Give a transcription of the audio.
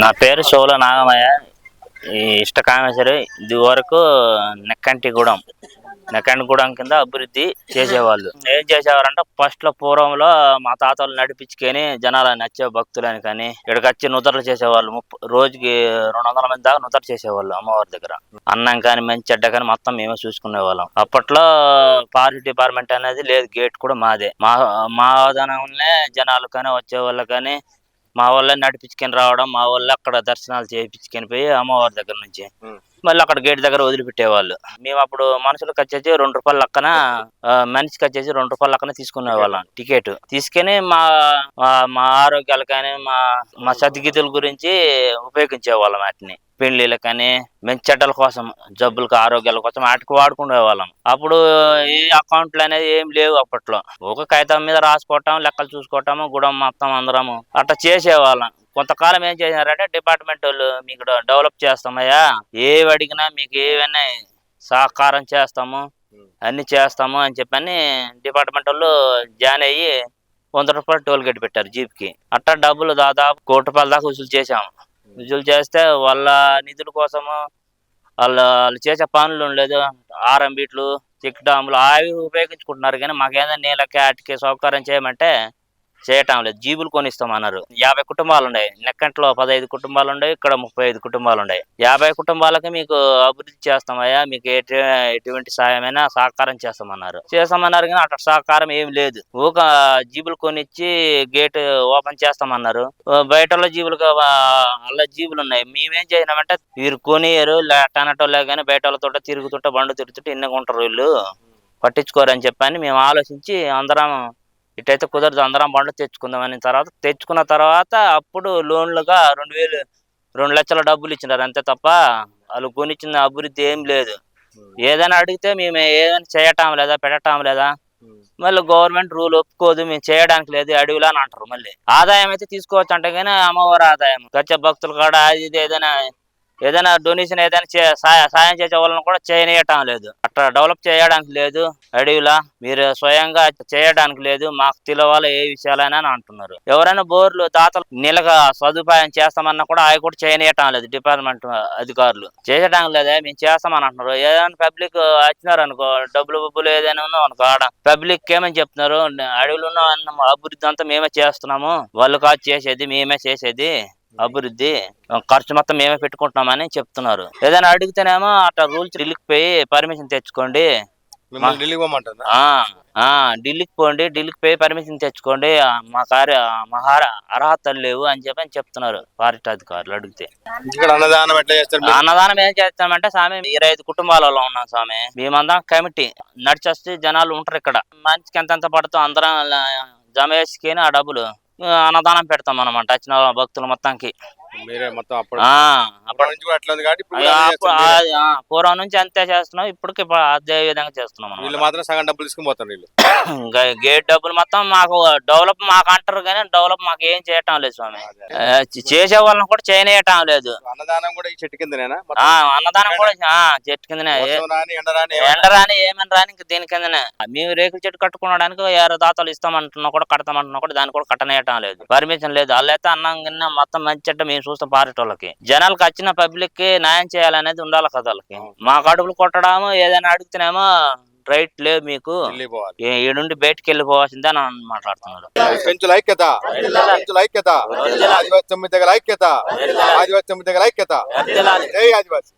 నా పేరు షోల నాగమయ్య. ఈ ఇష్టకామేశ్వరి ఇది వరకు నెక్కంటిగూడెం కింద అభివృద్ధి చేసేవాళ్ళు. ఏం చేసేవారంటే ఫస్ట్ లో పూర్వంలో మా తాతలు నడిపించుకొని జనాలు నచ్చే భక్తులని కానీ ఇక్కడికి వచ్చి నుదర్లు చేసేవాళ్ళు. రోజుకి 200 మంది దాకా నుదర చేసేవాళ్ళు అమ్మవారి దగ్గర. అన్నం కానీ మంచి చెడ్డ కానీ మొత్తం మేమే చూసుకునే వాళ్ళం. అప్పట్లో ఫారెస్ట్ డిపార్ట్మెంట్ అనేది లేదు, గేట్ కూడా మాదే. మా ఆదానంలోనే జనాలు కానీ వచ్చేవాళ్ళు కానీ మా వాళ్ళే నడిపించుకొని రావడం, మా వాళ్ళే అక్కడ దర్శనాలు చేయించుకొని పోయి అమ్మవారి దగ్గర నుంచి మళ్ళీ అక్కడ గేట్ దగ్గర వదిలిపెట్టేవాళ్ళు. మేము అప్పుడు మనుషులకు వచ్చేసి ₹2 లెక్కన, మనిషికి వచ్చేసి ₹2 లెక్కన తీసుకునే వాళ్ళం టికెట్. తీసుకొని మా ఆరోగ్యాలు కానీ మా సద్గతుల గురించి ఉపయోగించే వాళ్ళం. వాటిని పెళ్లిళ్ళ కానీ మంచి చెడ్డల కోసం, జబ్బులకు ఆరోగ్యాల కోసం వాటికి వాడుకునే వాళ్ళం. అప్పుడు ఏ అకౌంట్లు అనేది ఏం లేవు అప్పట్లో. ఒక కాగితం మీద రాసుకోవటం, లెక్కలు చూసుకోవటము, గుడం మొత్తం అందరము అట్లా చేసేవాళ్ళం. కొంతకాలం ఏం చేసినారంటే డిపార్ట్మెంట్ వాళ్ళు మీకు డెవలప్ చేస్తామయ్యా, ఏవి అడిగినా మీకు ఏవైనా సహకారం చేస్తాము, అన్ని చేస్తాము అని చెప్పని డిపార్ట్మెంట్ వాళ్ళు జాయిన్ అయ్యి ₹100 టోల్ గేట్ పెట్టారు జీప్కి. అట్టా డబ్బులు దాదాపు ₹1 దాకా వసూలు చేసాము. వసూలు చేస్తే వాళ్ళ నిధుల కోసము వాళ్ళు చేసే పనులు లేదు, ఆరం బీట్లు, చెక్ డాములు అవి ఉపయోగించుకుంటున్నారు. కానీ మాకేదైనా నీళ్ళకి వాటికి సౌకర్యం చేయమంటే చేయటం లేదు. జీబులు కొనిస్తామన్నారు. 50 కుటుంబాలు ఉన్నాయి. నెక్కంట్లో 15 కుటుంబాలు ఉన్నాయి, ఇక్కడ 35 కుటుంబాలు ఉన్నాయి. 50 కుటుంబాలకి మీకు అభివృద్ధి చేస్తామయ్యా, మీకు ఎటువంటి సాయమైనా సహకారం చేస్తామన్నారు. కానీ అట్లా సహకారం ఏం లేదు. ఊక జీబులు కొనిచ్చి గేట్ ఓపెన్ చేస్తామన్నారు. బయట జీబులు అలా జీబులు ఉన్నాయి. మేమేం చేసినామంటే వీరు కొనియరు టనటోళ్ళే కానీ బయట వాళ్ళతో తిరుగుతుంటే బండు తిరుగుతుంటే ఇన్నగా ఉంటారు, వీళ్ళు పట్టించుకోరని చెప్పని మేము ఆలోచించి అందరం ఇటైతే కుదరదు, అందరం బండ్లు తెచ్చుకున్న తర్వాత అప్పుడు లోన్లుగా 2 లక్షల డబ్బులు ఇచ్చినారు అంతే తప్ప వాళ్ళు కొనిచ్చిన అభివృద్ధి ఏం లేదు. ఏదైనా అడిగితే మేము ఏదైనా చేయటం లేదా, పెట్టడం లేదా, మళ్ళీ గవర్నమెంట్ రూల్ ఒప్పుకోదు, మేము చేయడానికి లేదు అడవిలా అని అంటారు. మళ్ళీ ఆదాయం అయితే తీసుకోవచ్చు అంటే కానీ అమ్మవారి ఆదాయం వచ్చే భక్తులు కాడ అది ఇది ఏదైనా డొనేషన్ ఏదైనా సాయం చేసే వాళ్ళని కూడా చేయనీయటం లేదు. అట్లా డెవలప్ చేయడానికి లేదు అడవిలా, మీరు స్వయంగా చేయడానికి లేదు, మాకు తెలవాలి ఏ విషయాలైనా అని అంటున్నారు. ఎవరైనా బోర్లు దాతలు నీళ్ళగా సదుపాయం చేస్తామన్నా కూడా అవి కూడా చేయనీయటం లేదు. డిపార్ట్మెంట్ అధికారులు చేయడానికి లేదా, మేము చేస్తామని అంటున్నారు. ఏదైనా పబ్లిక్ వచ్చినారు అనుకో, డబ్బులు ఏదైనా ఉన్నాం అనుకో, ఆడ పబ్లిక్ ఏమని చెప్తున్నారు, అడవిలో ఉన్న అభివృద్ధి అంతా మేమే చేస్తున్నాము, వాళ్ళు కాదు చేసేది, మేమే చేసేది అభివృద్ధి, ఖర్చు మొత్తం మేమే పెట్టుకుంటున్నామని చెప్తున్నారు. ఏదైనా అడిగితేనేమో అట్లా రూల్స్ ఢిల్లీకి పోయి పర్మిషన్ తెచ్చుకోండి, ఢిల్లీకి పోండి, ఢిల్లీకి పోయి పర్మిషన్ తెచ్చుకోండి, మా అర్హతలు లేవు అని చెప్పని చెప్తున్నారు ఫారెస్ట్ అధికారులు అడిగితే. అన్నదానం ఏం చేస్తామంటే స్వామి 25 కుటుంబాలలో ఉన్నాం స్వామి. మేమందరం కమిటీ నడిచేస్తే జనాలు ఉంటారు ఇక్కడ. మనిషికి ఎంతెంత పడుతూ అందరం జమ వేసుకొని ఆ డబ్బులు అన్నదానం పెడతాం అన్నమాట వచ్చిన భక్తులు మొత్తానికి. పూర్వం నుంచి అంతే చేస్తున్నాం, ఇప్పటికి అదే విధంగా చేస్తున్నాం. సగం డబ్బులు తీసుకుని పోతారు. గేట్ డబ్బులు మొత్తం మాకు డెవలప్ మాకు అంటారు కానీ డెవలప్ మాకు ఏం చేయటం లేదు స్వామి. చేసే వాళ్ళని కూడా చేయనీయటం లేదు. అన్నదానం కూడా ఈ చెట్టు కిందనేనా? అన్నదానం కూడా చెట్టు కిందనే, ఎండరాని ఏమని రాని ఇంక దీని కిందనే. మేము రేకుల చెట్టు కట్టుకోవడానికి 6 దాతలు ఇస్తామంటున్నా కూడా కడతామంటున్నా కూడా దాన్ని కూడా కట్టనేయటం లేదు, పర్మిషన్ లేదు. వాళ్ళైతే అన్నం కింద మొత్తం మంచి చెట్టు మేము చూస్తాం. ఫారెస్ట్ వాళ్ళకి జనాలకు వచ్చిన పబ్లిక్ కి న్యాయం చేయాలనేది ఉండాలి కదా వాళ్ళకి. మా కడుపులు కొట్టడము ఏదైనా అడిగితేనేమో రైట్ లేదు, మీకు ఈ నుండి బయటికి వెళ్ళిపోవాల్సిందే అని మాట్లాడుతున్నారు. ఆదివాసి